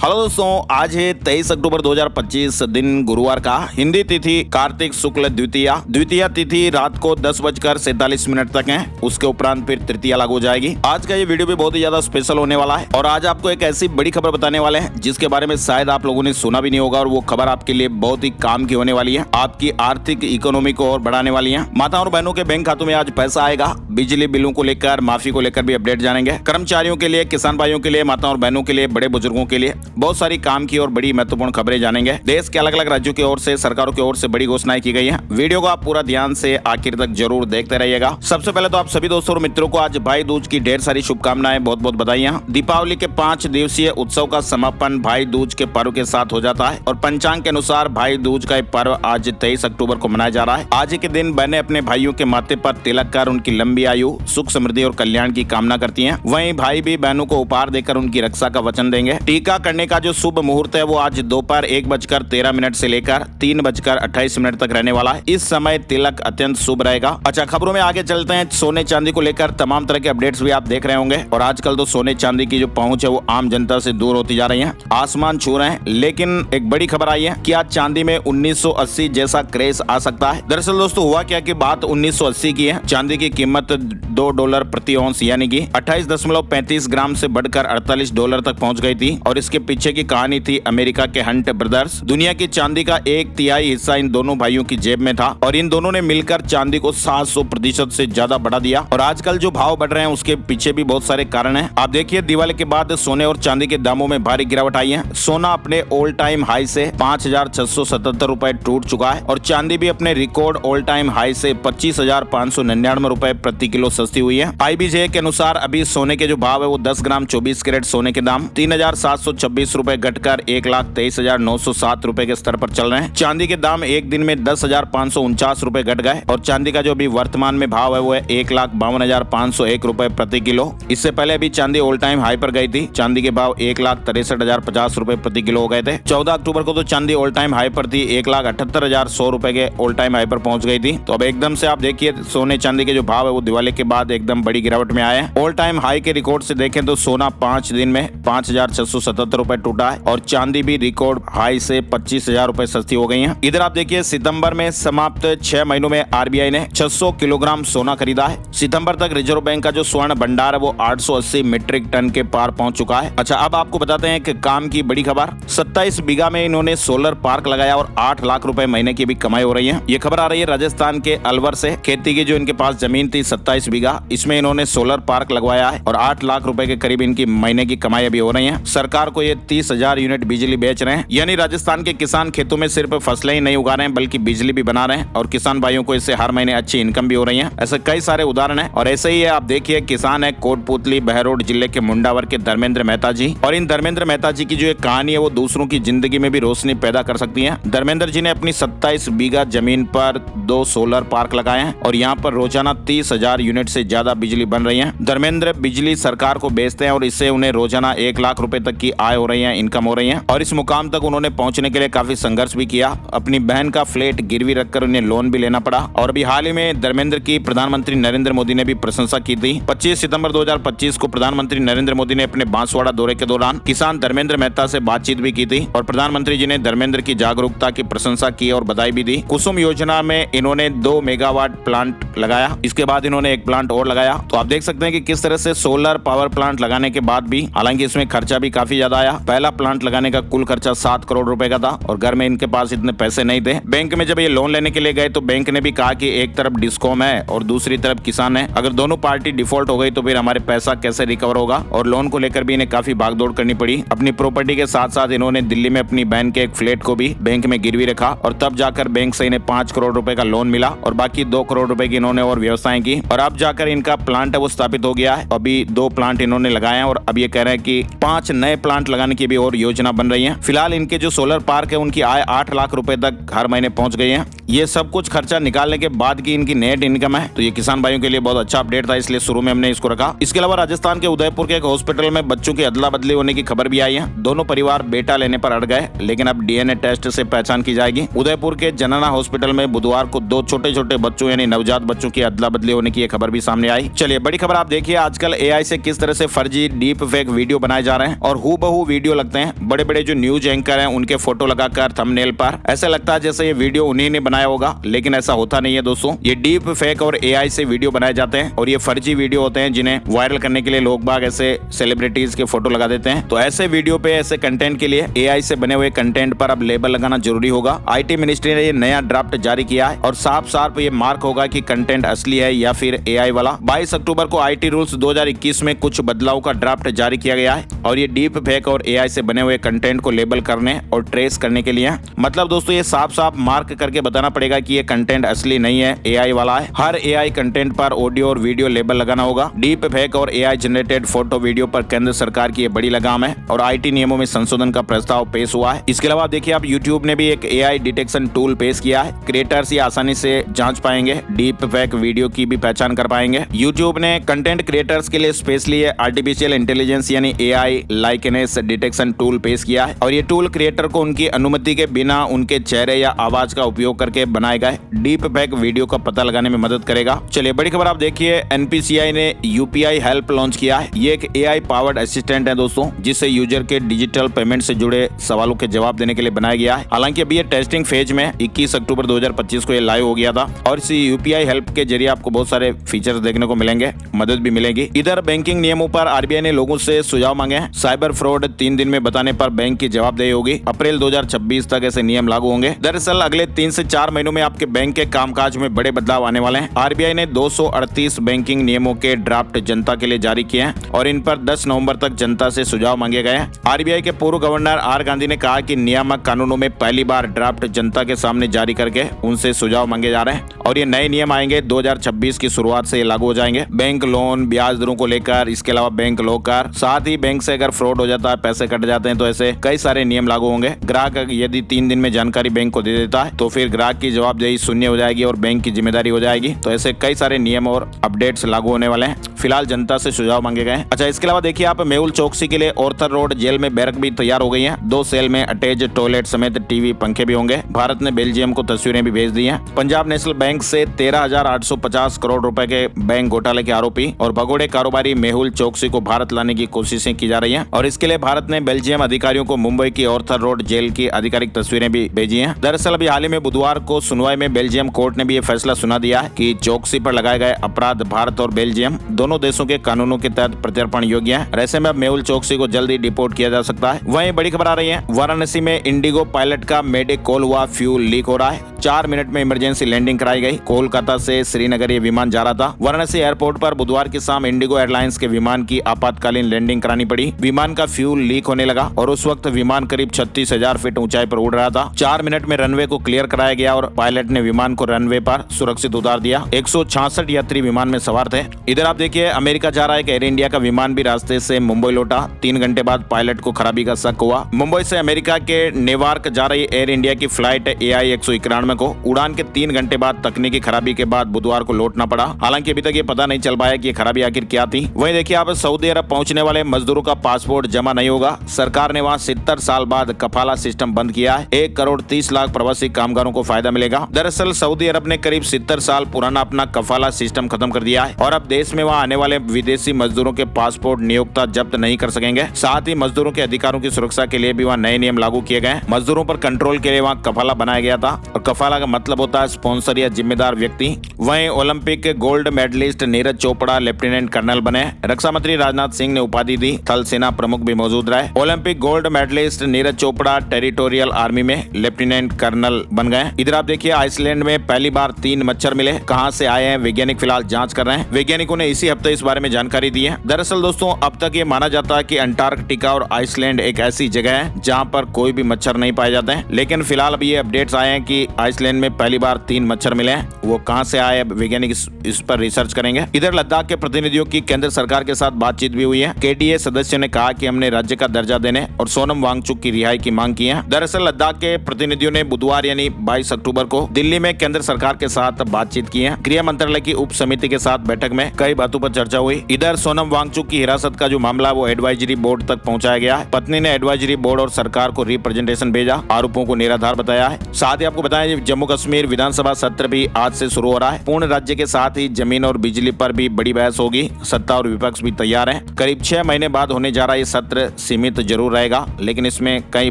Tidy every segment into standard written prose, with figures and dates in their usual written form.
Hello दोस्तों, आज है 23 अक्टूबर 2025 दिन गुरुवार का। हिंदी तिथि कार्तिक शुक्ल द्वितीया तिथि रात को 10:47 तक है। उसके उपरांत फिर तृतीया लागू हो जाएगी। आज का ये वीडियो भी बहुत ही ज्यादा स्पेशल होने वाला है और आज आपको एक ऐसी बड़ी खबर बताने वाले हैं जिसके बारे में शायद आप लोगों ने सुना भी नहीं होगा और वो खबर आपके लिए बहुत ही काम की होने वाली है। आपकी आर्थिक इकोनॉमी को और बढ़ाने वाली है। माताओं और बहनों के बैंक खातों में आज पैसा आएगा। बिजली बिलों को लेकर, माफी को लेकर भी अपडेट जानेंगे। कर्मचारियों के लिए, किसान भाइयों के लिए, माताओं और बहनों के लिए, बड़े बुजुर्गों के लिए बहुत सारी काम की और बड़ी महत्वपूर्ण खबरें जानेंगे। देश के अलग अलग राज्यों की ओर से, सरकारों की ओर से बड़ी घोषणाएं की गई हैं। वीडियो को आप पूरा ध्यान से आखिर तक जरूर देखते रहिएगा। सबसे पहले तो आप सभी दोस्तों और मित्रों को आज भाई दूज की ढेर सारी शुभकामनाएं, बहुत बहुत बधाइयां। दीपावली के 5 दिवसीय उत्सव का समापन भाई दूज के पर्व के साथ हो जाता है और पंचांग के अनुसार भाई दूज का पर्व आज 23 अक्टूबर को मनाया जा रहा है। आज के दिन बहनें अपने भाइयों के माथे पर तिलक कर उनकी लंबी आयु, सुख समृद्धि और कल्याण की कामना करती हैं। वहीं भाई भी बहनों को उपहार देकर उनकी रक्षा का वचन देंगे। टीका करने का जो शुभ मुहूर्त है वो आज दोपहर 1:13 से लेकर 3:28 तक रहने वाला है। इस समय तिलक अत्यंत शुभ रहेगा। अच्छा, खबरों में आगे चलते हैं। सोने चांदी को लेकर तमाम तरह के अपडेट्स भी आप देख रहे होंगे और आजकल तो सोने चांदी की जो पहुंच है वो आम जनता से दूर होती जा रही है, आसमान छू रहे हैं। लेकिन एक बड़ी खबर आई है कि आज चांदी में 1980 जैसा क्रेज आ सकता है। दरअसल दोस्तों हुआ क्या कि बात 1980 की है। चांदी की कीमत $2 प्रति औंस यानी कि 28.35 ग्राम से बढ़कर $48 तक पहुंच गई थी और इसके पीछे की कहानी थी अमेरिका के हंट ब्रदर्स। दुनिया की चांदी का 1/3 हिस्सा इन दोनों भाइयों की जेब में था और इन दोनों ने मिलकर चांदी को 700% से ज्यादा बढ़ा दिया। और आजकल जो भाव बढ़ रहे हैं उसके पीछे भी बहुत सारे कारण हैं। आप देखिए, दिवाली के बाद सोने और चांदी के दामों में भारी गिरावट आई है। सोना अपने ऑल टाइम हाई से 5,677 रुपए टूट चुका है और चांदी भी अपने रिकॉर्ड ऑल टाइम हाई से 25,599 रुपए प्रति किलो सस्ती हुई है। IBJ के अनुसार अभी सोने के जो भाव है वो 10 ग्राम 24 कैरेट सोने के दाम 3,726 रुपए घटकर 1,23,907 रुपए के स्तर पर चल रहे हैं। चांदी के दाम एक दिन में 10,549 रुपए घट गए और चांदी का जो अभी वर्तमान में भाव है वो है 1,52,501 रुपए प्रति किलो। इससे पहले अभी चांदी ऑल टाइम हाई पर गई थी। चांदी के भाव 1,63,050 रुपए प्रति किलो हो गए थे। 14 अक्टूबर को तो चांदी ऑल टाइम हाई पर थी, 1,78,100 रुपए के ऑल टाइम हाई पर पहुंच गई थी। तो अब एकदम से आप देखिए सोने चांदी के जो भाव है वो दिवाली के बाद एकदम बड़ी गिरावट में आए हैं। ऑल टाइम हाई के रिकॉर्ड से देखें तो सोना 5 दिन में 5,677 रुपए टूटा है और चांदी भी रिकॉर्ड हाई से 25,000 रुपए सस्ती हो गई है। इधर आप देखिए, सितंबर में समाप्त 6 महीनों में RBI ने 600 किलोग्राम सोना खरीदा है। सितंबर तक रिजर्व बैंक का जो स्वर्ण भंडार है वो 880 मीट्रिक टन के पार पहुंच चुका है। अच्छा, अब आपको बताते हैं कि काम की बड़ी खबर। 27 बीघा में इन्होंने सोलर पार्क लगाया और 8 लाख रुपए महीने की भी कमाई हो रही है। ये खबर आ रही है राजस्थान के अलवर से। खेती की जो इनके पास जमीन थी 27 बीघा, इसमें इन्होंने सोलर पार्क लगवाया है और 8 लाख रुपए के करीब इनकी महीने की कमाई अभी हो रही है। सरकार को ये 30,000 यूनिट बिजली बेच रहे हैं। यानी राजस्थान के किसान खेतों में सिर्फ फसलें ही नहीं उगा रहे हैं बल्कि बिजली भी बना रहे हैं और किसान भाइयों को इससे हर महीने अच्छी इनकम भी हो रही है। ऐसे कई सारे उदाहरण है और ऐसे ही है। आप देखिए, किसान है कोटपुतली बहरोड जिले के मुंडावर के धर्मेंद्र मेहता जी और इन धर्मेंद्र मेहता जी की जो एक कहानी है वो दूसरों की जिंदगी में भी रोशनी पैदा कर सकती है। धर्मेंद्र जी ने अपनी 27 बीघा जमीन पर 2 सोलर पार्क लगाए हैं और यहाँ पर रोजाना 30,000 यूनिट से ज्यादा बिजली बन रही है। धर्मेंद्र बिजली सरकार को बेचते हैं और इससे उन्हें रोजाना 1 लाख रुपए तक की आय हो रही है, इनकम हो रही है और इस मुकाम तक उन्होंने पहुंचने के लिए काफी संघर्ष भी किया। अपनी बहन का फ्लैट गिरवी रखकर उन्हें लोन भी लेना पड़ा और अभी हाल ही में धर्मेंद्र की प्रधानमंत्री नरेंद्र मोदी ने भी प्रशंसा की थी। 25 सितंबर 2025 को प्रधानमंत्री नरेंद्र मोदी ने अपने बांसवाड़ा दौरे के दौरान किसान धर्मेंद्र मेहता से बातचीत भी की थी और प्रधानमंत्री जी ने धर्मेंद्र की जागरूकता की प्रशंसा की और बधाई भी दी। कुसुम योजना में इन्होंने 2 मेगावाट प्लांट लगाया। इसके बाद इन्होंने एक प्लांट और लगाया। तो आप देख सकते हैं कि किस तरह से सोलर पावर प्लांट लगाने के बाद भी, हालांकि इसमें खर्चा भी काफी ज्यादा आया। पहला प्लांट लगाने का कुल खर्चा 7 करोड़ रुपए का था और घर में इनके पास इतने पैसे नहीं थे। बैंक में जब ये लोन लेने के लिए गए तो बैंक ने भी कहा कि एक तरफ डिस्कॉम है और दूसरी तरफ किसान है, अगर दोनों पार्टी डिफॉल्ट हो गई तो फिर हमारे पैसा कैसे रिकवर होगा। और लोन को लेकर भी इन्हें काफी भागदौड़ करनी पड़ी। अपनी प्रॉपर्टी के साथ साथ इन्होंने दिल्ली में अपनी बहन के एक फ्लैट को भी बैंक में गिरवी रखा और तब जाकर बैंक से इन्हें 5 करोड़ रुपए का लोन मिला और बाकी 2 करोड़ रुपए की इन्होंने और व्यवस्थाएं की और अब जाकर इनका प्लांट है वो स्थापित हो गया है। अभी 2 प्लांट इन्होंने लगाए हैं और अब ये कह रहे हैं कि 5 नए प्लांट लगाने की भी और योजना बन रही है। फिलहाल इनके जो सोलर पार्क है उनकी आय 8 लाख रुपए तक हर महीने पहुंच गई है। ये सब कुछ खर्चा निकालने के बाद की इनकी नेट इनकम है। तो ये किसान भाइयों के लिए बहुत अच्छा अपडेट था, इसलिए शुरू में हमने इसको रखा। इसके अलावा राजस्थान के उदयपुर के एक हॉस्पिटल में बच्चों की अदला बदली होने की खबर भी आई है। दोनों परिवार बेटा लेने पर अड़ गए, लेकिन अब DNA टेस्ट से पहचान की जाएगी। उदयपुर के जनना हॉस्पिटल में बुधवार को 2 छोटे छोटे बच्चों यानी नवजात बच्चों की अदला बदली होने की खबर भी सामने आई। चलिए, बड़ी खबर आप देखिए, आजकल AI से किस तरह से फर्जी डीप फेक वीडियो बनाए जा रहे हैं और हूबहू वीडियो लगते हैं, बड़े बड़े जो न्यूज एंकर हैं उनके फोटो लगाकर थंबनेल पर, ऐसा लगता है जैसे ये वीडियो उन्हीं ने बनाया होगा, लेकिन ऐसा होता नहीं है दोस्तों। ये डीप फेक और एआई से वीडियो बनाए जाते हैं और ये फर्जी वीडियो होते हैं जिन्हें वायरल करने के लिए लोग बाग ऐसे सेलिब्रिटीज के फोटो लगा देते हैं। तो ऐसे वीडियो पे, ऐसे कंटेंट के लिए एआई से बने हुए कंटेंट पर अब लेबल लगाना जरूरी होगा। आईटी मिनिस्ट्री ने ये नया ड्राफ्ट जारी किया है और साफ साफ ये मार्क होगा कि कंटेंट असली है या फिर एआई वाला। 22 अक्टूबर को आईटी रूल्स 2021 में कुछ बदलाव का ड्राफ्ट जारी किया गया है और ये डीप फेक और एआई से बने हुए कंटेंट को लेबल करने और ट्रेस करने के लिए है। मतलब दोस्तों ये साफ साफ मार्क करके बताना पड़ेगा कि ये कंटेंट असली नहीं है, एआई वाला है। हर एआई कंटेंट पर ऑडियो और वीडियो लेबल लगाना होगा। डीप फेक और एआई जनरेटेड फोटो वीडियो पर केंद्र सरकार की ये बड़ी लगाम है और आईटी नियमों में संशोधन का प्रस्ताव पेश हुआ है। इसके अलावा देखिए आप यूट्यूब ने भी एक एआई डिटेक्शन टूल पेश किया है। क्रिएटर्स ये आसानी से जांच पाएंगे, डीप फेक वीडियो की भी पहचान कर पाएंगे। यूट्यूब ने कंटेंट क्रिएटर्स के लिए स्पेशली आर्टिफिशियल इंटेलिजेंस यानी एआई लाइकेनेस डिटेक्शन टूल पेश किया है और ये टूल क्रिएटर को उनकी अनुमति के बिना उनके चेहरे या आवाज का उपयोग करके बनाए गए डीप फेक वीडियो का पता लगाने में मदद करेगा। चलिए बड़ी खबर आप देखिए, एनपीसीआई ने यूपीआई हेल्प लॉन्च किया है। ये एक एआई पावर्ड असिस्टेंट है दोस्तों, जिससे यूजर के डिजिटल पेमेंट से जुड़े सवालों के जवाब देने के लिए बनाया गया है। हालांकि अभी ये टेस्टिंग फेज में 21 अक्टूबर 2025 को ये लाइव हो गया था और इस यूपीआई हेल्प के जरिए आपको बहुत सारे फीचर्स देखने को मिलेंगे, मदद भी मिलेगी। इधर बैंकिंग नियमों पर आरबीआई ने लोगों से सुझाव मांगे हैं। साइबर फ्रॉड 3 दिन में बताने पर बैंक की जवाबदेही होगी। अप्रैल 2026 तक ऐसे नियम लागू होंगे। दरअसल अगले 3 से 4 महीनों में आपके बैंक के कामकाज में बड़े बदलाव आने वाले हैं। आरबीआई ने 238 बैंकिंग नियमों के ड्राफ्ट जनता के लिए जारी किए हैं और इन पर 10 नवंबर तक जनता से सुझाव मांगे गए हैं। आरबीआई के पूर्व गवर्नर आर गांधी ने कहा कि नियामक कानूनों में पहली बार ड्राफ्ट जनता के सामने जारी करके उनसे सुझाव मांगे जा रहे हैं और ये नए नियम आएंगे 2026 की शुरुआत से लागू हो जाएंगे। बैंक लोन ब्याज दरों को लेकर, इसके अलावा बैंक लॉकर, साथ ही बैंक से अगर फ्रॉड हो जाता है, पैसे कट जाते हैं, तो ऐसे कई सारे नियम लागू होंगे। ग्राहक यदि 3 दिन में जानकारी बैंक को दे देता है तो फिर ग्राहक की जवाबदेही शून्य हो जाएगी और बैंक की जिम्मेदारी हो जाएगी। तो ऐसे कई सारे नियम और अपडेट्स लागू होने वाले हैं। फिलहाल जनता से सुझाव मांगे गए। अच्छा, इसके अलावा देखिए आप मेहुल चौकसी के लिए ऑर्थर रोड जेल में बैरक भी तैयार हो गई है। 2 सेल में अटैच टॉयलेट समेत टीवी पंखे भी होंगे। भारत ने बेल्जियम को तस्वीरें भी भेज दी हैं। पंजाब नेशनल बैंक से 13,850 करोड़ रुपए के बैंक घोटाले के आरोपी और भगोड़े कारोबारी मेहुल चौकसी को भारत लाने की कोशिशें की जा रही हैं और इसके लिए भारत ने बेल्जियम अधिकारियों को मुंबई की ऑर्थर रोड जेल की आधिकारिक तस्वीरें भी भेजी हैं। दरअसल अभी हाल ही में बुधवार को सुनवाई में बेल्जियम कोर्ट ने भी ये फैसला सुना दिया है कि चौकसी पर लगाए गए अपराध भारत और बेल्जियम दोनों देशों के कानूनों के तहत प्रत्यर्पण योग्य है। ऐसे में अब मेहुल चौकसी को जल्दी डिपोर्ट किया जा सकता है। वहीं बड़ी खबर आ रही है, वाराणसी में इंडिगो पायलट का मेडिक कॉल हुआ, फ्यूल लीक हो रहा है। 4 मिनट में इमरजेंसी लैंडिंग कराई गई। कोलकाता से श्रीनगर ये विमान जा रहा था। वाराणसी एयरपोर्ट पर बुधवार की शाम इंडिगो एयरलाइंस के विमान की आपातकालीन लैंडिंग करानी पड़ी। विमान का फ्यूल लीक होने लगा और उस वक्त विमान करीब 36,000 फीट ऊंचाई पर उड़ रहा था। 4 मिनट में रनवे को क्लियर कराया गया और पायलट ने विमान को रनवे पर सुरक्षित उतार दिया। 166 यात्री विमान में सवार थे। इधर आप देखिए, अमेरिका जा रहा है एयर इंडिया का विमान भी रास्ते से मुंबई लौटा। 3 घंटे बाद पायलट को खराबी का शक हुआ। मुंबई से अमेरिका के नेवार्क जा रही एयर इंडिया की फ्लाइट AI 191 को उड़ान के 3 घंटे बाद तकनीकी खराबी के बाद बुधवार को लौटना पड़ा। हालांकि अभी तक ये पता नहीं चल पाया कि ये खराबी आखिर क्या थी। वहीं देखिए आप, सऊदी अरब पहुंचने वाले मजदूरों का पासपोर्ट जमा नहीं होगा। सरकार ने वहां 70 साल बाद कफाला सिस्टम बंद किया है। 1 करोड़ 30 लाख प्रवासी कामगारों को फायदा मिलेगा। दरअसल सऊदी अरब ने करीब 70 साल पुराना अपना कफाला सिस्टम खत्म कर दिया है और अब देश में वहां आने वाले विदेशी मजदूरों के पासपोर्ट नियोक्ता जब्त नहीं कर सकेंगे। साथ ही मजदूरों के अधिकारों की सुरक्षा के लिए भी वहाँ नए नियम लागू किए गए। मजदूरों पर कंट्रोल के लिए वहाँ कफाला बनाया गया था और कफाला का मतलब होता है स्पॉन्सर या जिम्मेदार व्यक्ति। वहीं ओलंपिक के gold medallist Neeraj Chopra lieutenant colonel बने। रक्षा मंत्री राजनाथ सिंह ने उपाधि दी। थल सेना प्रमुख भी मौजूद रहे। Olympic gold medallist Neeraj Chopra territorial army में लेफ्टिनेंट कर्नल बन गए। इधर आप देखिए, आइसलैंड में पहली बार 3 मच्छर मिले। कहां से आए हैं वैज्ञानिक फिलहाल जांच कर रहे हैं। वैज्ञानिकों ने इसी हफ्ते इस बारे में जानकारी दी है। दरअसल दोस्तों, अब तक ये माना जाता है कि अंटार्कटिका और आइसलैंड एक ऐसी जगह है जहां पर कोई भी मच्छर नहीं पाए जाते हैं, लेकिन फिलहाल अभी ये अपडेट्स आए हैं कि आइसलैंड में पहली बार 3 मच्छर मिले हैं। वो कहां से आए, वैज्ञानिक इस पर रिसर्च करेंगे। इधर लद्दाख के प्रतिनिधियों की केंद्र सरकार के साथ बातचीत भी हुई है। KDA सदस्यों ने कहा कि हमने राज्य का दर्जा देने और सोनम वांगचुक की रिहाई की मांग की है। दरअसल लद्दाख के प्रतिनिधियों ने बुधवार यानी 22 अक्टूबर को दिल्ली में केंद्र सरकार के साथ बातचीत की है। गृह मंत्रालय की उप समिति के साथ बैठक में कई बातों पर चर्चा हुई। इधर सोनम वांगचुक की हिरासत का जो मामला वो एडवाइजरी बोर्ड तक पहुंचाया गया है। पत्नी ने एडवाइजरी बोर्ड और सरकार को रिप्रेजेंटेशन भेजा, आरोपों को निराधार बताया है। साथ ही आपको बताया वहीं जम्मू कश्मीर विधानसभा सत्र भी आज से शुरू हो रहा है। पूर्ण राज्य के साथ ही जमीन और बिजली पर भी बड़ी बहस होगी। सत्ता और विपक्ष भी तैयार है। करीब 6 महीने बाद होने जा रहा ये सत्र सीमित जरूर रहेगा, लेकिन इसमें कई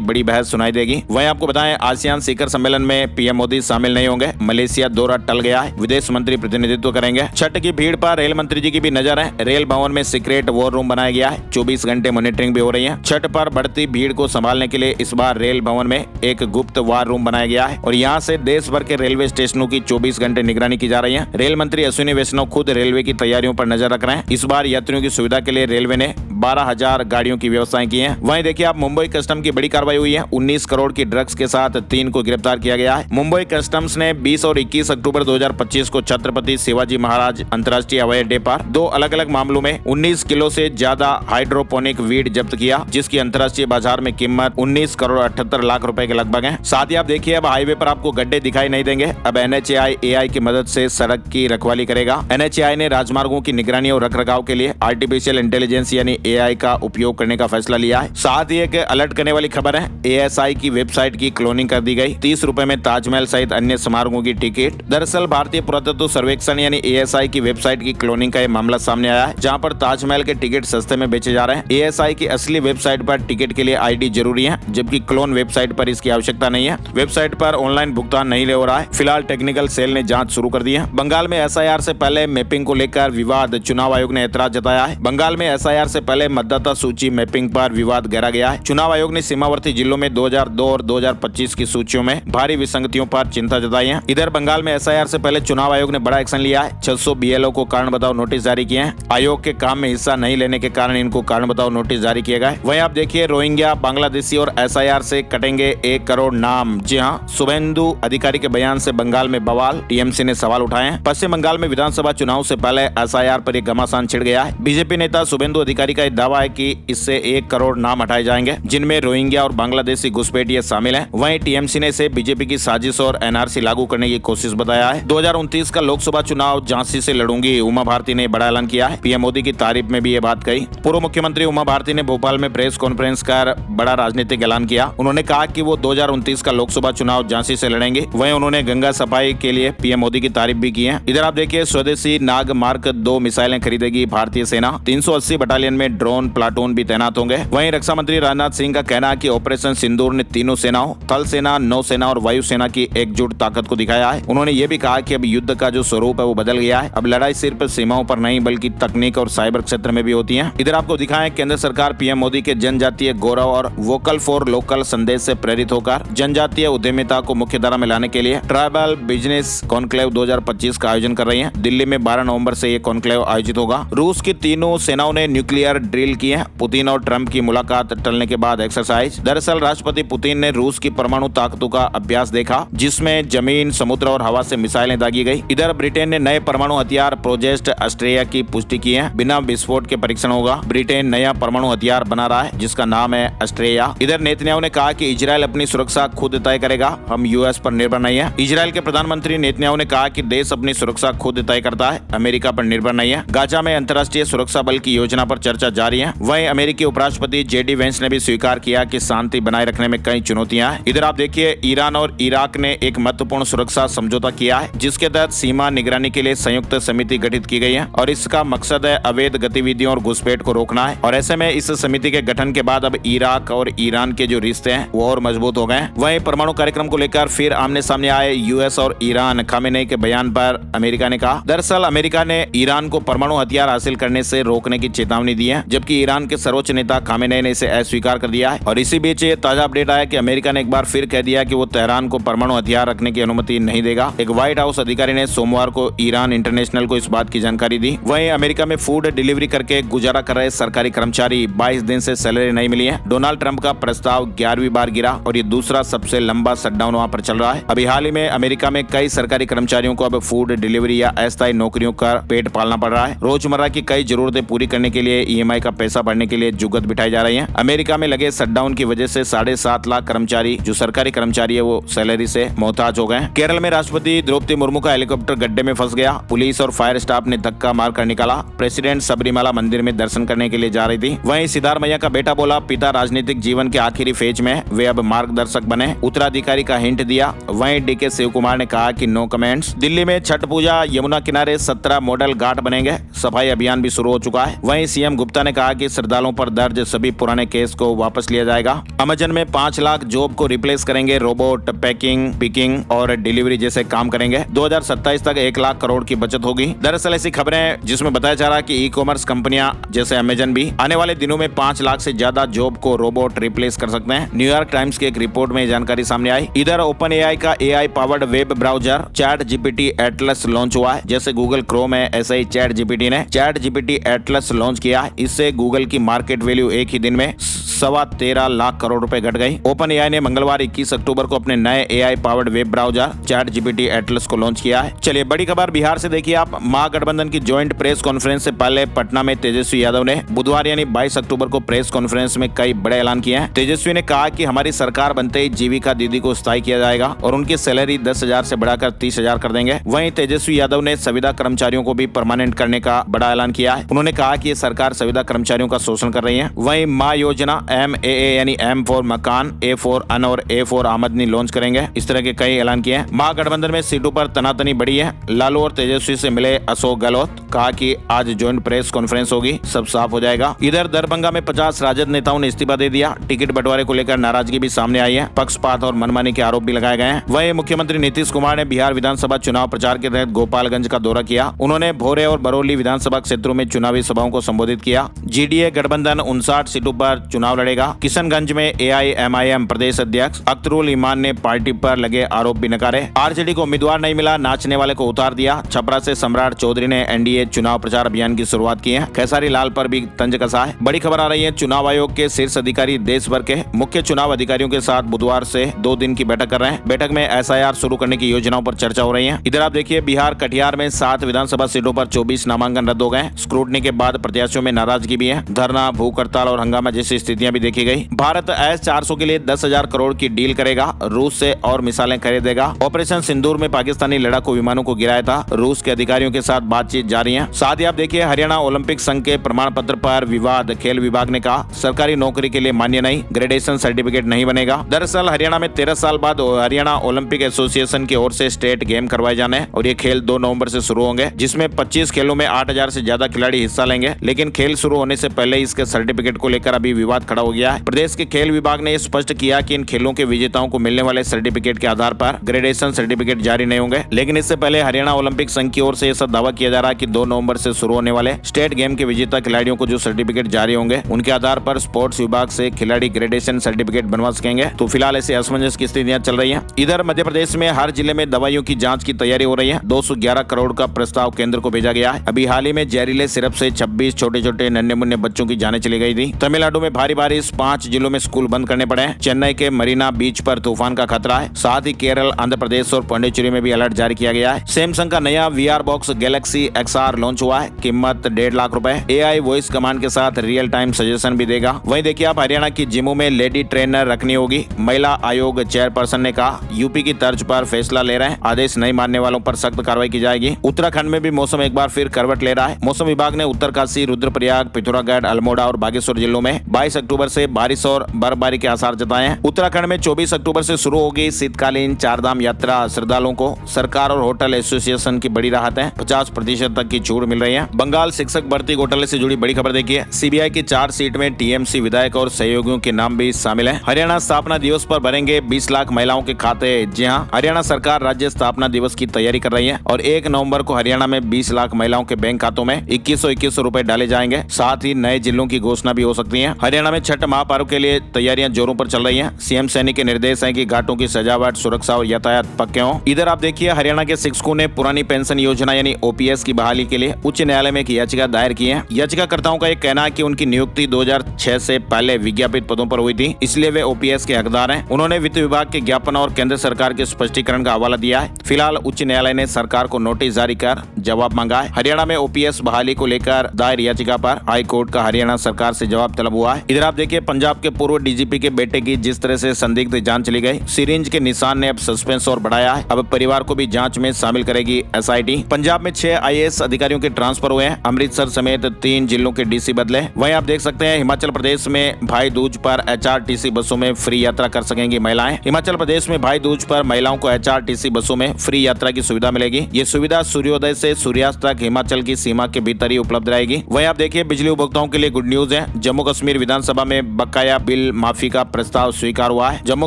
बड़ी बहस सुनाई देगी। वहीं आपको बताएं, आसियान शिखर सम्मेलन में पीएम मोदी शामिल नहीं होंगे। मलेशिया दौरा टल गया है। विदेश मंत्री प्रतिनिधित्व करेंगे। छठ की भीड़ पर रेल मंत्री जी की भी नजर है। रेल भवन में सीक्रेट वॉर रूम बनाया गया है। 24 घंटे मॉनिटरिंग भी हो रही है। छठ पर बढ़ती भीड़ को संभालने के लिए इस बार रेल भवन में एक गुप्त वार रूम बनाया गया है और यहाँ से देश भर के रेलवे स्टेशनों की 24 घंटे निगरानी की जा रही है। रेल मंत्री अश्विनी वैष्णव खुद रेलवे की तैयारियों पर नजर रख रहे हैं। इस बार यात्रियों की सुविधा के लिए रेलवे ने 12,000 गाड़ियों की व्यवस्थाएं की हैं। वहीं देखिए आप, मुंबई कस्टम की बड़ी कार्रवाई हुई है। 19 करोड़ की ड्रग्स के साथ 3 को गिरफ्तार किया गया है। मुंबई कस्टम्स ने 20 और 21 अक्टूबर 2025 को छत्रपति शिवाजी महाराज अंतर्राष्ट्रीय हवाई अड्डे पर 2 अलग-अलग मामलों में 19 किलो से ज्यादा हाइड्रोपोनिक वीड जब्त किया, जिसकी अंतर्राष्ट्रीय बाजार में कीमत 19 करोड़ 78 लाख रुपए के लगभग है। साथ ही आप देखिए, अब हाईवे पर आपको गड्ढे दिखाई नहीं देंगे। अब NHAI AI की मदद से सड़क की रखवाली करेगा। NHAI ने राजमार्गों की निगरानी और रखरखाव के लिए आर्टिफिशियल इंटेलिजेंस यानी AI का उपयोग करने का फैसला लिया है। साथ ही एक अलर्ट करने वाली खबर है, ASI की वेबसाइट की क्लोनिंग कर दी गई। 30 रुपए में ताजमहल सहित अन्य समारोहों की टिकट। दरअसल भारतीय पुरातत्व सर्वेक्षण यानी ASI की वेबसाइट की क्लोनिंग का यह मामला सामने आया है, जहां पर ताजमहल के टिकट सस्ते में बेचे जा रहे हैं। ASI की असली वेबसाइट पर टिकट के लिए ID जरूरी है, जबकि क्लोन वेबसाइट पर इसकी आवश्यकता नहीं है। वेबसाइट पर ऑनलाइन भुगतान नहीं ले हो रहा है। फिलहाल टेक्निकल सेल ने जांच शुरू कर दी है। बंगाल में SIR से पहले मैपिंग को लेकर विवाद, चुनाव आयोग ने ऐतराज जताया है। बंगाल में SIR से पहले मतदाता सूची मैपिंग पर विवाद गहरा गया है। चुनाव आयोग ने सीमावर्ती जिलों में 2002 और 2025 की सूचियों में भारी विसंगतियों पर चिंता जताई है। इधर बंगाल में SIR से पहले चुनाव आयोग ने बड़ा एक्शन लिया है। 600 BLO को कारण बताओ नोटिस जारी किए हैं। आयोग के काम में हिस्सा नहीं लेने के कारण इनको कारण बताओ नोटिस जारी किए गए। वहीं आप देखिए, रोहिंग्या, बांग्लादेशी और SIR से कटेंगे 1 करोड़ नाम। जी हाँ, शुभेंदु अधिकारी के बयान से बंगाल में बवाल, TMC ने सवाल उठाए हैं। पश्चिम बंगाल में विधानसभा चुनाव से पहले SIR पर एक घमासान छिड़ गया है। बीजेपी नेता शुभेंदु अधिकारी का दावा है कि इससे 1 करोड़ नाम हटाए जाएंगे, जिनमें रोहिंग्या और बांग्लादेशी घुसपैठिए शामिल हैं। वहीं TMC ने इसे बीजेपी की साजिश और NRC लागू करने की कोशिश बताया है। 2029 का लोकसभा चुनाव झांसी से लड़ूंगी, उमा भारती ने बड़ा ऐलान किया है। पीएम मोदी की तारीफ में भी ये बात कही। पूर्व मुख्यमंत्री उमा भारती ने भोपाल में प्रेस कॉन्फ्रेंस कर बड़ा राजनीतिक ऐलान किया। उन्होंने कहा कि वो 2029 का लोकसभा चुनाव झांसी से लड़ेंगे। वहीं उन्होंने गंगा सफाई के लिए पीएम मोदी की तारीफ भी की है। इधर आप देखिए, स्वदेशी नाग मार्क 2 मिसाइलें खरीदेगी भारतीय सेना। 380 बटालियन में ड्रोन प्लाटून भी तैनात होंगे। वहीं रक्षा मंत्री राजनाथ सिंह का कहना है कि ऑपरेशन सिंदूर ने तीनों सेनाओं, थल सेना, नौसेना और वायुसेना की एकजुट ताकत को दिखाया है। उन्होंने ये भी कहा कि अब युद्ध का जो स्वरूप है वो बदल गया है। अब लड़ाई सिर्फ सीमाओं पर नहीं बल्कि तकनीक और साइबर क्षेत्र में भी होती है। इधर आपको दिखाएं, केंद्र सरकार पीएम मोदी के जनजातीय गौरव और वोकल फॉर लोकल संदेश से प्रेरित होकर जनजातीय उद्यमिता को मुख्य धारा में लाने के लिए ट्राइबल बिजनेस कॉन्क्लेव 2025 का आयोजन कर रही है। दिल्ली में 12 नवंबर से ये कॉन्क्लेव आयोजित होगा। रूस की तीनों सेनाओं ने न्यूक्लियर ड्रिल की है। पुतिन और ट्रंप की मुलाकात टलने के बाद एक्सरसाइज। दरअसल राष्ट्रपति पुतिन ने रूस की परमाणु ताकतों का अभ्यास देखा, जिसमें जमीन, समुद्र और हवा से मिसाइलें दागी गई। इधर ब्रिटेन ने नए परमाणु हथियार प्रोजेक्ट अस्ट्रेलिया की पुष्टि की है। बिना विस्फोट के परीक्षण होगा। ब्रिटेन नया परमाणु हथियार बना रहा है, जिसका नाम है अस्ट्रेलिया। इधर नेतन्याहू ने कहा कि इजरायल अपनी सुरक्षा खुद तय करेगा, हम यूएस पर निर्भर नहीं है। इजरायल के प्रधानमंत्री नेतन्याहू ने कहा कि देश अपनी सुरक्षा खुद तय करता है, अमेरिका पर निर्भर नहीं है। गाजा में अंतर्राष्ट्रीय सुरक्षा बल की योजना पर चर्चा जारी है। वहीं अमेरिकी उपराष्ट्रपति JD वेंस ने भी स्वीकार किया कि शांति बनाए रखने में कई चुनौतियां हैं। इधर आप देखिए, ईरान और इराक ने एक महत्वपूर्ण सुरक्षा समझौता किया है, जिसके तहत सीमा निगरानी के लिए संयुक्त समिति गठित की गई है और इसका मकसद है अवैध गतिविधियों और घुसपैठ को रोकना है। और ऐसे में इस समिति के गठन के बाद अब इराक और ईरान के जो रिश्ते हैं वो और मजबूत हो गए हैं। वहीं परमाणु कार्यक्रम को लेकर फिर आमने सामने आए यूएस और ईरान। खामेनेई के बयान पर अमेरिका ने कहा, दरअसल अमेरिका ने ईरान को परमाणु हथियार हासिल करने से रोकने की चेतावनी दी है, जबकि ईरान के सर्वोच्च नेता खामेनेई ने इसे अस्वीकार कर दिया है। और इसी बीच ये ताजा अपडेट आया कि अमेरिका ने एक बार फिर कह दिया कि वो तेहरान को परमाणु हथियार रखने की अनुमति नहीं देगा। एक व्हाइट हाउस अधिकारी ने सोमवार को ईरान इंटरनेशनल को इस बात की जानकारी दी। वहीं अमेरिका में फूड डिलीवरी करके गुजारा कर रहे सरकारी कर्मचारी 22 दिन से सैलरी नहीं मिली है। डोनाल्ड ट्रंप का प्रस्ताव 11वीं बार गिरा और ये दूसरा सबसे लंबा शटडाउन वहां पर चल रहा है। अभी हाल ही में अमेरिका में कई सरकारी कर्मचारियों को अब फूड डिलीवरी या अस्थायी नौकरियों का पेट पालना पड़ रहा है। रोजमर्रा की कई जरूरतें पूरी करने के लिए EMI का पैसा भरने के लिए जुगत बिठाई जा रही है। अमेरिका में लगे शटडाउन की वजह से 7.5 लाख कर्मचारी जो सरकारी कर्मचारी है वो सैलरी से मोहताज हो गए। केरल में राष्ट्रपति द्रौपदी मुर्मू का हेलीकॉप्टर गड्ढे में फंस गया। पुलिस और फायर स्टाफ ने धक्का मारकर निकाला। प्रेसिडेंट सबरीमाला मंदिर में दर्शन करने के लिए जा रही थी। वहीं सिद्धारमैया का बेटा बोला, पिता राजनीतिक जीवन के आखिरी फेज में, वे अब मार्गदर्शक बने। उत्तराधिकारी का हिंट दिया, वहीं डीके शिव कुमार ने कहा कि नो कमेंट्स। दिल्ली में छठ पूजा, यमुना किनारे 17 मॉडल घाट बनेंगे, सफाई अभियान भी शुरू हो चुका है। वहीं सीएम गुप्ता ने कहा कि श्रद्धालुओं पर दर्ज सभी पुराने केस को वापस लिया जाएगा। अमेजन में 5 लाख जॉब को रिप्लेस करेंगे रोबोट, पैकिंग, पिकिंग और डिलीवरी जैसे काम करेंगे। 2027 तक 1 लाख करोड़ की बचत होगी। दरअसल ऐसी खबरें जिसमें बताया जा रहा है कि ई कॉमर्स कंपनियां जैसे अमेजन भी आने वाले दिनों में 5 लाख से ज्यादा जॉब को रोबोट रिप्लेस कर सकते हैं। न्यूयॉर्क टाइम्स की एक रिपोर्ट में जानकारी सामने आई। इधर ओपन एआई का AI powered web browser chat GPT Atlas launch हुआ है। जैसे गूगल क्रोम है, ऐसे ही चैट जीपीटी ने चैट जीपीटी एटलस लॉन्च किया। इससे गूगल की मार्केट वैल्यू एक ही दिन में 13.25 लाख करोड़ रुपए घट गई। ओपन एआई ने मंगलवार 21 अक्टूबर को अपने नए AI powered web browser chat GPT Atlas को लॉन्च किया है। चलिए बड़ी खबर बिहार से देखिए आप। महागठबंधन की ज्वाइंट प्रेस कॉन्फ्रेंस से पहले पटना में तेजस्वी यादव ने बुधवार यानी 22 अक्टूबर को प्रेस कॉन्फ्रेंस में कई बड़े ऐलान किए हैं। तेजस्वी ने कहा कि हमारी सरकार बनते ही जीविका दीदी को स्थायी किया जाएगा और उनकी सैलरी 10,000 से बढ़ाकर 30,000 कर देंगे। वहीं तेजस्वी यादव ने संविदा कर्मचारियों को भी परमानेंट करने का बड़ा ऐलान किया है। उन्होंने कहा कि ये सरकार संविदा कर्मचारियों का शोषण कर रही है। वहीं माँ योजना MAA यानी M फॉर मकान, A फॉर अन्न और A फॉर आमदनी लॉन्च करेंगे। इस तरह के कई ऐलान किए हैं। महागठबंधन में सीटों पर तनातनी बढ़ी है। लालू और तेजस्वी से मिले अशोक गहलोत, कहा कि आज ज्वाइंट प्रेस कॉन्फ्रेंस होगी, सब साफ हो जाएगा। इधर दरभंगा में 50 राजद नेताओं ने इस्तीफा दे दिया। टिकट बंटवारे को लेकर नाराजगी भी सामने आई है। पक्षपात और मनमानी के आरोप भी लगाए गए हैं। वहीं मुख्यमंत्री नीतीश कुमार ने बिहार विधानसभा चुनाव प्रचार के तहत गोपालगंज का दौरा किया। उन्होंने भोरे और बरौली विधानसभा क्षेत्रों में चुनावी सभाओं को संबोधित किया। जीडीए गठबंधन 59 सीटों पर चुनाव लड़ेगा। किशनगंज में AIMIM प्रदेश अध्यक्ष अख्तरुल ईमान ने पार्टी पर लगे आरोप भी नकारे। आरजेडी को उम्मीदवार नहीं मिला, नाचने वाले को उतार दिया। छपरा से सम्राट चौधरी ने एनडीए चुनाव प्रचार अभियान की शुरुआत की है। खेसारी लाल पर भी तंज कसा है। बड़ी खबर आ रही है। चुनाव आयोग के शीर्ष अधिकारी देश भर के मुख्य चुनाव अधिकारियों के साथ बुधवार से 2 दिन की बैठक कर रहे हैं। बैठक में SIR शुरू करने की योजनाओं पर चर्चा हो रही है। इधर आप देखिए बिहार कटिहार में 7 विधानसभा सीटों पर 24 नामांकन रद्द हो गए। स्क्रूटनी के बाद प्रत्याशियों में नाराजगी भी है। धरना, भूख हड़ताल और हंगामा जैसी स्थितियां भी देखी गई। भारत S-400 के लिए 10,000 करोड़ की डील करेगा। रूस से और मिसाइलें खरीदेगा। ऑपरेशन सिंदूर में पाकिस्तानी लड़ाकू विमानों को गिराया था। रूस के अधिकारियों के साथ बातचीत जारी है। साथ ही आप देखिए हरियाणा ओलंपिक संघ के प्रमाण पत्र पर विवाद। खेल विभाग ने कहा सरकारी नौकरी के लिए मान्य नहीं, ग्रेडेशन सर्टिफिकेट नहीं बनेगा। दरअसल हरियाणा में 13 साल बाद हरियाणा ओलंपिक एसोसिएशन की ओर से स्टेट गेम करवाए जाने हैं और ये खेल 2 नवंबर से शुरू होंगे, जिसमें 25 खेलों में 8,000 से ज्यादा खिलाड़ी हिस्सा लेंगे। लेकिन खेल शुरू होने से पहले इसके सर्टिफिकेट को लेकर अभी विवाद खड़ा हो गया है। प्रदेश के खेल विभाग ने स्पष्ट किया कि इन खेलों के विजेताओं को मिलने वाले सर्टिफिकेट के आधार पर ग्रेडेशन सर्टिफिकेट जारी नहीं होंगे। लेकिन इससे पहले हरियाणा ओलंपिक संघ की ओर से ऐसा दावा किया जा रहा है कि 2 नवंबर से शुरू होने वाले स्टेट गेम के विजेता खिलाड़ियों को जो सर्टिफिकेट जारी होंगे उनके आधार पर स्पोर्ट्स विभाग से खिलाड़ी ग्रेडेशन सर्टिफिकेट बनवा सकेंगे। तो फिलहाल ऐसी असमंजस की स्थितियां चल रही हैं। इधर मध्य प्रदेश में हर जिले में दवाइयों की जांच की तैयारी हो रही है। 211 करोड़ का प्रस्ताव केंद्र को भेजा गया है। अभी हाल ही में जहरीले सिरप से 26 छोटे छोटे नन्हे मुन्ने बच्चों की जानें चली गई थी। तमिलनाडु में भारी बारिश, 5 जिलों में स्कूल बंद करने पड़े। चेन्नई के मरीना बीच पर तूफान का खतरा है। साथ ही केरल, आंध्र प्रदेश और पांडिचेरी में भी अलर्ट जारी किया गया है। सैमसंग का नया VR box Galaxy XR launch हुआ है। कीमत 1.5 लाख रुपए। AI वॉइस कमांड के साथ रियल टाइम सजेशन भी देगा। वहीं देखिए आप हरियाणा की जिमों में लेडी ट्रेनर रखनी होगी। महिला आयोग चेयरपर्सन ने कहा यूपी की तर्ज पर फैसला ले रहे हैं, आदेश नहीं मानने वालों पर सख्त कार्रवाई की जाएगी। उत्तराखंड में भी मौसम एक बार फिर करवट ले रहा है। मौसम विभाग ने उत्तरकाशी, रुद्रप्रयाग, पिथौरागढ़, अल्मोड़ा और बागेश्वर जिलों में 22 अक्टूबर से बारिश और बर्फबारी के आसार जताए हैं। उत्तराखंड में 24 अक्टूबर से शुरू होगी शीतकालीन चारधाम यात्रा। श्रद्धालुओं को सरकार और होटल एसोसिएशन की बड़ी राहत है। 50% तक की छूट मिल रही है। बंगाल शिक्षक भर्ती घोटाले से जुड़ी बड़ी खबर देखिए। CBI की चार्जशीट में TMC विधायक और सहयोगियों के नाम भी शामिल है। हरियाणा स्थापना दिवस पर भरेंगे 20 लाख महिलाओं के खाते। जी हां, हरियाणा सरकार राज्य स्थापना दिवस की तैयारी कर रही है और 1 नवंबर को हरियाणा में 20 लाख महिलाओं के बैंक खातों में 2100 रुपए डाले जाएंगे। साथ ही नए जिलों की घोषणा भी हो सकती है। हरियाणा में छठ महापर्व के लिए तैयारियां जोरों पर चल रही हैं। CM सैनी के निर्देश है कि घाटों की सजावट, सुरक्षा और यातायात पक्के हों। इधर आप देखिए हरियाणा के शिक्षकों ने पुरानी पेंशन योजना यानी OPS की बहाली के लिए उच्च न्यायालय में एक याचिका दायर की है। याचिकाकर्ताओं का एक कहना है कि उनकी नियुक्ति 2006 से पहले विज्ञापित पदों पर हुई थी, इसलिए वे OPS के हकदार हैं। उन्होंने वित्त विभाग के ज्ञापन और केंद्र सरकार के स्पष्टीकरण का हवाला दिया है। फिलहाल उच्च न्यायालय ने सरकार को नोटिस जारी कर जवाब मांगा है। हरियाणा में OPS बहाली को लेकर दायर याचिका पर हाई कोर्ट का हरियाणा सरकार से जवाब तलब हुआ है। इधर आप देखिए पंजाब के पूर्व DGP के बेटे की जिस तरह से संदिग्ध जान चली गई, सिरिंज के निशान ने अब सस्पेंस और बढ़ाया है। अब परिवार को भी जांच में शामिल करेगी SIT। पंजाब में 6 IAS अधिकारियों के ट्रांसफर हुए हैं। अमृतसर समेत 3 जिलों के DC बदले। वहीं आप देख सकते हैं हिमाचल प्रदेश में भाई दूज पर HRTC बसों में फ्री यात्रा कर सकेंगी महिलाएं। हिमाचल प्रदेश में भाई दूज पर महिलाओं को HRTC बसों में फ्री यात्रा की सुविधा मिलेगी। ये सुविधा सूर्योदय से सूर्यास्त तक हिमाचल की सीमा के भीतर ही उपलब्ध रहेगी। वहीं आप देखिए बिजली उपभोक्ताओं के लिए गुड न्यूज है। जम्मू कश्मीर विधानसभा में बकाया बिल माफी का प्रस्ताव स्वीकार हुआ है। जम्मू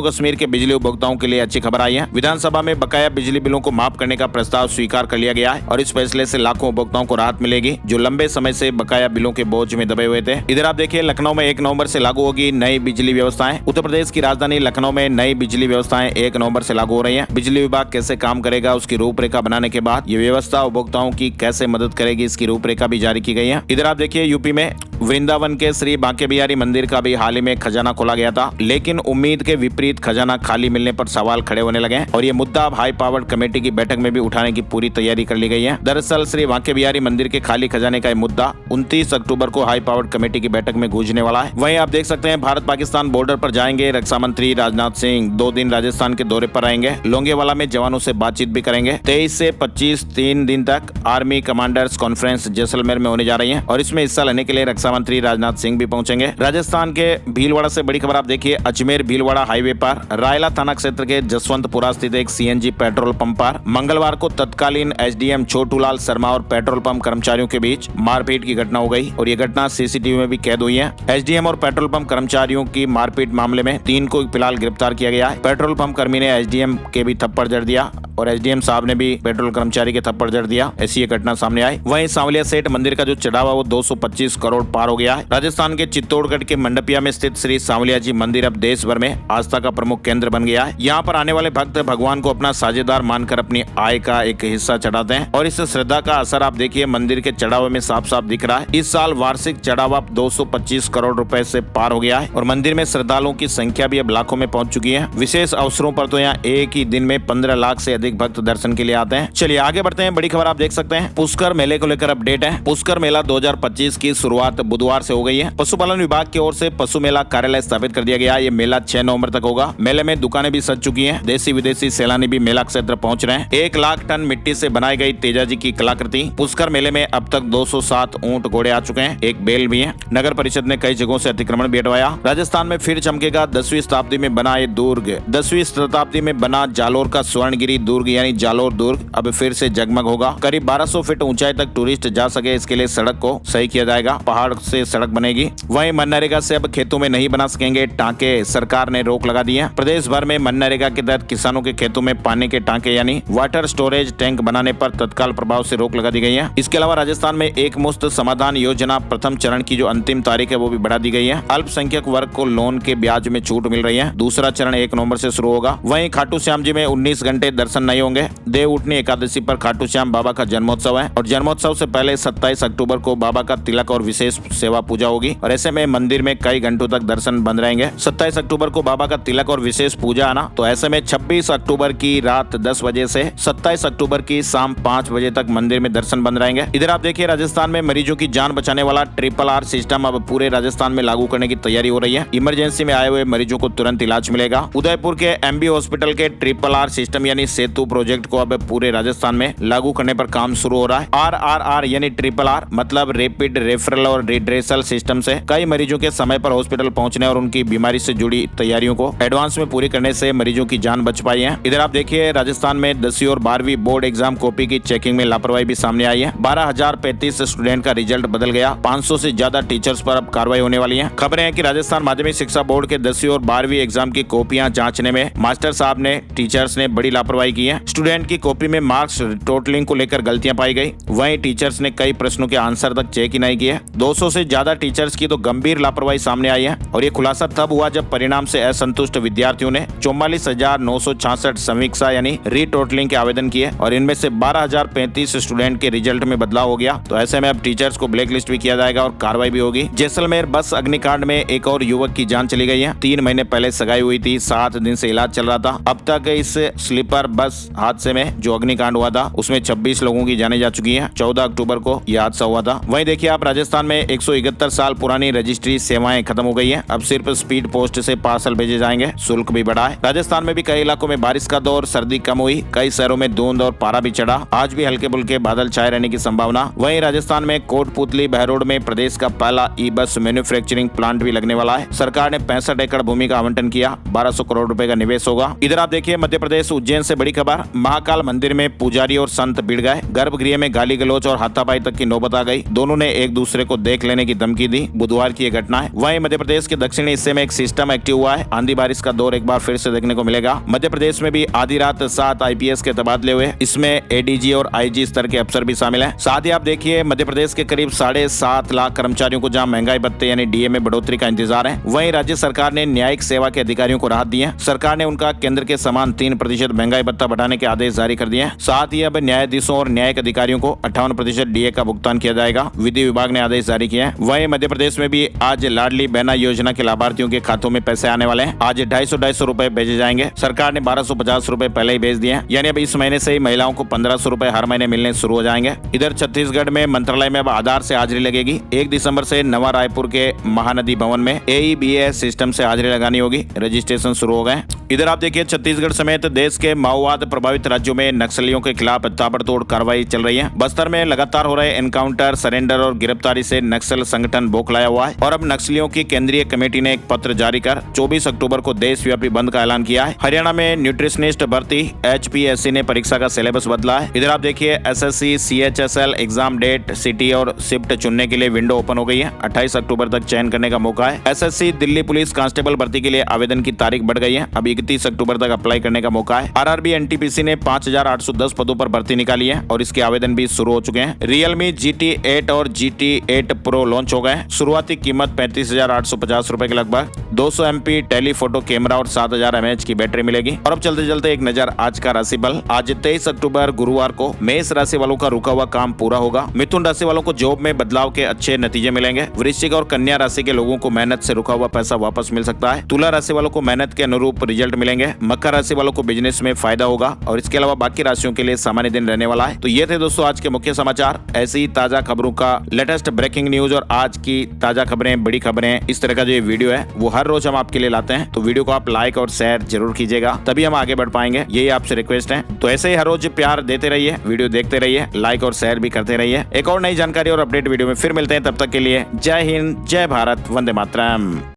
कश्मीर के बिजली उपभोक्ताओं के लिए अच्छी खबर आई है। विधानसभा में बकाया बिजली बिलों को माफ करने का प्रस्ताव स्वीकार कर लिया गया है और इस फैसले से लाखों उपभोक्ताओं को राहत मिलेगी जो लंबे समय से बकाया बिलों के बोझ में दबे हुए थे। इधर आप देखिए लखनऊ में 1 नवंबर से लागू होगी नई बिजली व्यवस्थाएं। उत्तर प्रदेश की राजधानी लखनऊ में नई बिजली व्यवस्थाएं 1 नवंबर से लागू हो रही हैं। बिजली विभाग कैसे काम करेगा उसकी रूपरेखा बनाने के बाद ये व्यवस्था उपभोक्ताओं की कैसे मदद करेगी इसकी रूपरेखा भी जारी की गई है। इधर आप देखिए यूपी में वृंदावन के श्री बांके बिहारी मंदिर का भी हाल ही में खजाना खोला गया था, लेकिन उम्मीद के विपरीत खजाना खाली मिलने पर सवाल खड़े होने लगे हैं और ये मुद्दा अब हाई पावर्ड कमेटी की बैठक में भी उठाने की पूरी तैयारी कर ली गई है। दरअसल श्री बांके बिहारी मंदिर के खाली खजाने का मुद्दा 29 अक्टूबर को हाई पावर्ड कमेटी की बैठक में गूंजने वाला है। वहीं आप देख सकते हैं भारत पाकिस्तान बॉर्डर पर जाएंगे रक्षा मंत्री राजनाथ सिंह। 2 दिन राजस्थान के दौरे पर रहेंगे। लोंगेवाला में जवानों से बातचीत भी करेंगे। 23 से 25 3 दिन तक आर्मी कमांडर्स कॉन्फ्रेंस जैसलमेर में होने जा रही है और इसमें हिस्सा लेने के लिए रक्षा मंत्री राजनाथ सिंह भी पहुंचेंगे। राजस्थान के भीलवाड़ा से बड़ी खबर आप देखिए। अजमेर भीलवाड़ा हाईवे पर रायला थाना क्षेत्र के जसवंतपुरा स्थित एक CNG पेट्रोल पंप पर मंगलवार को तत्कालीन SDM छोटूलाल शर्मा और पेट्रोल पंप कर्मचारियों के बीच मारपीट की घटना हो गई और ये घटना CCTV में भी कैद हुई है। SDM और पेट्रोल पंप कर्मचारियों की मारपीट मामले में 3 को फिलहाल गिरफ्तार किया गया है। पेट्रोल पंप कर्मी ने SDM के भी थप्पड़ जड़ दिया और SDM साहब ने भी पेट्रोल कर्मचारी के थप्पड़ जड़ दिया। ऐसी ये घटना सामने आई। वहीं सांवलिया सेठ मंदिर का जो चढ़ावा वो 225 करोड़ पार हो गया है। राजस्थान के चित्तौड़गढ़ के मंडपिया में स्थित श्री सांवलिया जी मंदिर अब देश भर में आस्था का प्रमुख केंद्र बन गया है। यहाँ पर आने वाले भक्त भगवान को अपना साझेदार मानकर अपनी आय का एक हिस्सा चढ़ाते हैं और इस श्रद्धा का असर आप देखिए मंदिर के चढ़ावे में साफ साफ दिख रहा है। इस साल वार्षिक चढ़ावा 225 करोड़ रुपए से पार हो गया है और मंदिर में श्रद्धालुओं की संख्या भी अब लाखों में पहुंच चुकी है। विशेष अवसरों पर तो यहाँ एक ही दिन में 15 लाख से अधिक भक्त दर्शन के लिए आते हैं। चलिए आगे बढ़ते हैं। बड़ी खबर आप देख सकते हैं पुष्कर मेले को लेकर अपडेट है। पुष्कर मेला 2025 की शुरुआत बुधवार से हो गई है। पशुपालन विभाग की ओर से पशु मेला कार्यालय स्थापित कर दिया गया। ये मेला 6 नवंबर तक होगा। मेले में दुकानें भी सज चुकी हैं। देशी विदेशी सैलानी भी मेला क्षेत्र पहुंच रहे हैं। 1 लाख टन मिट्टी से बनाई गई तेजाजी की कलाकृति। पुष्कर मेले में अब तक 207 ऊंट घोड़े आ चुके हैं। एक बैल भी है। नगर परिषद ने कई जगहों से अतिक्रमण भी हटवाया। राजस्थान में फिर चमकेगा 10वीं शताब्दी में बना ये दुर्ग। 10वीं शताब्दी में बना जालोर का स्वर्णगिरी दुर्ग यानी जालोर दुर्ग अब फिर से जगमग होगा। करीब 1200 फीट ऊंचाई तक टूरिस्ट जा सके इसके लिए सड़क को सही किया जाएगा। पहाड़ से सड़क बनेगी। वहीं मनरेगा से अब खेतों में नहीं बना सकेंगे टांके। सरकार ने रोक लगा दी है। प्रदेश भर में मनरेगा के तहत किसानों के खेतों में पानी के टांके यानी वाटर स्टोरेज टैंक बनाने पर तत्काल प्रभाव से रोक लगा दी गई है। इसके अलावा राजस्थान में एक मुश्त समाधान योजना प्रथम चरण की जो अंतिम तारीख है वो भी बढ़ा दी गई है। अल्पसंख्यक वर्ग को लोन के ब्याज में छूट मिल रही है। दूसरा चरण 1 नवंबर से शुरू होगा। वहीं खाटू श्याम जी में 19 घंटे दर्शन नहीं होंगे। देव उठनी एकादशी पर खाटू श्याम बाबा का जन्मोत्सव है और जन्मोत्सव से पहले 27 अक्टूबर को बाबा का तिलक और विशेष सेवा पूजा होगी और ऐसे में मंदिर में कई घंटों तक दर्शन बंद रहेंगे। 27 अक्टूबर को बाबा का तिलक और विशेष पूजा आना तो ऐसे में 26 अक्टूबर की रात 10 बजे से 27 अक्टूबर की शाम 5 बजे तक मंदिर में दर्शन बंद रहेंगे। इधर आप देखिए राजस्थान में मरीजों की जान बचाने वाला RRR सिस्टम अब पूरे राजस्थान में लागू करने की तैयारी हो रही है। इमरजेंसी में आए हुए मरीजों को तुरंत इलाज मिलेगा। उदयपुर के MB हॉस्पिटल के RRR सिस्टम यानी सेतु प्रोजेक्ट को अब पूरे राजस्थान में लागू करने पर काम शुरू हो रहा है। RRR यानी RRR मतलब रैपिड रेफरल और रिड्रेसल सिस्टम से कई मरीजों के समय पर हॉस्पिटल पहुंचने और उनकी बीमारी से जुड़ी तैयारियों को एडवांस में पूरी करने से मरीजों की जान बच पाई है। इधर आप देखिए राजस्थान में 10वीं और 12वीं बोर्ड एग्जाम कॉपी की चेकिंग में लापरवाही भी सामने आई है। 12,035 स्टूडेंट का रिजल्ट बदल गया। 500 से ज्यादा टीचर्स पर अब कार्रवाई होने वाली है। खबरें हैं कि राजस्थान माध्यमिक शिक्षा बोर्ड के 10वीं और 12वीं एग्जाम की कॉपियां जांचने में मास्टर साहब ने टीचर्स ने बड़ी लापरवाही की है। स्टूडेंट की कॉपी में मार्क्स टोटलिंग को लेकर गलतियां पाई गई। वहीं टीचर्स ने कई प्रश्नों के आंसर तक चेक ही नहीं किए। 200 से ज्यादा टीचर्स की तो गंभीर लापरवाही सामने आई है और ये खुलासा तब हुआ जब परिणाम से असंतुष्ट विद्यार्थियों ने 44,966 समीक्षा यानी रीटोटलिंग के आवेदन किए और इनमें से 12,035 स्टूडेंट के रिजल्ट में बदलाव हो गया। तो ऐसे में अब टीचर्स को ब्लैक लिस्ट भी किया जाएगा और कार्रवाई भी होगी। जैसलमेर बस अग्निकांड में एक और युवक की जान चली गई है। 3 महीने पहले सगाई हुई थी। 7 दिन से इलाज चल रहा था। अब तक इस स्लीपर बस बस हादसे में जो अग्निकांड हुआ था उसमें 26 लोगों की जानें जा चुकी हैं। 14 अक्टूबर को यह हादसा हुआ था। वहीं देखिए आप राजस्थान में 171 साल पुरानी रजिस्ट्री सेवाएं खत्म हो गई हैं। अब सिर्फ स्पीड पोस्ट से पार्सल भेजे जाएंगे। शुल्क भी बढ़ा है। राजस्थान में भी कई इलाकों में बारिश का दौर, सर्दी कम हुई। कई शहरों में धुंध और पारा भी चढ़ा। आज भी हल्के फुल्के बादल छाए रहने की संभावना। वहीं राजस्थान में कोटपुतली बहरोड में प्रदेश का पहला ई बस मैन्युफैक्चरिंग प्लांट भी लगने वाला है। सरकार ने 65 एकड़ भूमि का आवंटन किया। 1200 करोड़ रुपए का निवेश होगा। इधर आप देखिए मध्य प्रदेश उज्जैन से बड़ी खबर। महाकाल मंदिर में पुजारी और संत भिड़ गए। गर्भगृह में गाली गलौज और हाथापाई तक की नौबत आ गई। दोनों ने एक दूसरे को देख लेने की धमकी दी। बुधवार की यह घटना है। वहीं मध्य प्रदेश के दक्षिणी हिस्से में एक सिस्टम एक्टिव हुआ है। आंधी बारिश का दौर एक बार फिर से देखने को मिलेगा। मध्य प्रदेश में भी आधी रात 7 IPS के तबादले हुए। इसमें ADG और IG स्तर के अफसर भी शामिल हैं। साथ ही आप देखिए मध्य प्रदेश के करीब 7.5 लाख कर्मचारियों को जहां महंगाई भत्ते यानी DA में बढ़ोतरी का इंतजार है, वहीं राज्य सरकार ने न्यायिक सेवा के अधिकारियों को राहत दी है। सरकार ने उनका केंद्र के समान 3% महंगाई भत्ता बढ़ाने के आदेश जारी कर दिए हैं। साथ ही अब न्यायाधीशों और न्यायिक अधिकारियों को 58% DA का भुगतान किया जाएगा। विधि विभाग ने आदेश जारी किए हैं। वहीं मध्य प्रदेश में भी आज लाडली बहना योजना के लाभार्थियों के खातों में पैसे आने वाले हैं। आज 250 रुपए भेजे जाएंगे। सरकार ने 1250 रुपए पहले ही भेज दिए हैं। यानी अब इस महीने से ही महिलाओं को 1500 रुपए हर महीने मिलने शुरू हो जाएंगे। इधर छत्तीसगढ़ में मंत्रालय में अब आधार से हाजिरी लगेगी। 1 दिसंबर से नवा रायपुर के महानदी भवन में AEBS सिस्टम से हाजिरी लगानी होगी। रजिस्ट्रेशन शुरू हो गए। इधर आप देखिए छत्तीसगढ़ समेत देश के माओवाद प्रभावित राज्यों में नक्सलियों के खिलाफ ताबड़तोड़ कार्रवाई चल रही है। बस्तर में लगातार हो रहे एनकाउंटर, सरेंडर और गिरफ्तारी से नक्सल संगठन बौखलाया हुआ है और अब नक्सलियों की केंद्रीय कमेटी ने एक पत्र जारी कर 24 अक्टूबर को देशव्यापी बंद का ऐलान किया है। हरियाणा में न्यूट्रिशनिस्ट भर्ती HPSC ने परीक्षा का सिलेबस बदला है। इधर आप देखिए SSC CHSL exam date, city और शिफ्ट चुनने के लिए विंडो ओपन हो गई है। 28 अक्टूबर तक चयन करने का मौका है। SSC दिल्ली पुलिस कांस्टेबल भर्ती के लिए आवेदन की तारीख बढ़ गई है। अब 31 अक्टूबर तक अप्लाई करने का मौका है। RRB NTPC ने 5810 पदों पर भर्ती निकाली है और इसके आवेदन भी शुरू हो चुके हैं। Realme GT8 और GT8 Pro लॉन्च हो गए। शुरुआती कीमत 35,850 रुपए के लगभग। 200 MP टेलीफोटो कैमरा और 7000 mAh की बैटरी मिलेगी। और अब चलते चलते एक नजर आज का राशिफल। आज 23 अक्टूबर गुरुवार को मेष राशि वालों का रुका हुआ काम पूरा होगा। मिथुन राशि वालों को जॉब में बदलाव के अच्छे नतीजे मिलेंगे। वृश्चिक और कन्या राशि के लोगों को मेहनत से रुका हुआ पैसा वापस मिल सकता है। तुला राशि वालों को मेहनत के अनुरूप रिजल्ट मिलेंगे। मकर राशि वालों को बिजनेस में फायदा होगा और इसके अलावा बाकी राशियों के लिए सामान्य दिन रहने वाला है। तो ये थे दोस्तों आज के मुख्य समाचार। ऐसी ही ताजा खबरों का लेटेस्ट ब्रेकिंग न्यूज और आज की ताजा खबरें, बड़ी खबरें, इस तरह का जो ये वीडियो है वो हर रोज हम आपके लिए लाते हैं। तो वीडियो को आप लाइक और शेयर जरूर कीजिएगा, तभी हम आगे बढ़ पाएंगे। यही आपसे रिक्वेस्ट है। तो ऐसे ही हर रोज प्यार देते रहिए, वीडियो देखते रहिए, लाइक और शेयर भी करते रहिए। एक और नई जानकारी और अपडेट वीडियो में फिर मिलते हैं। तब तक के लिए जय हिंद, जय भारत, वंदे मातरम।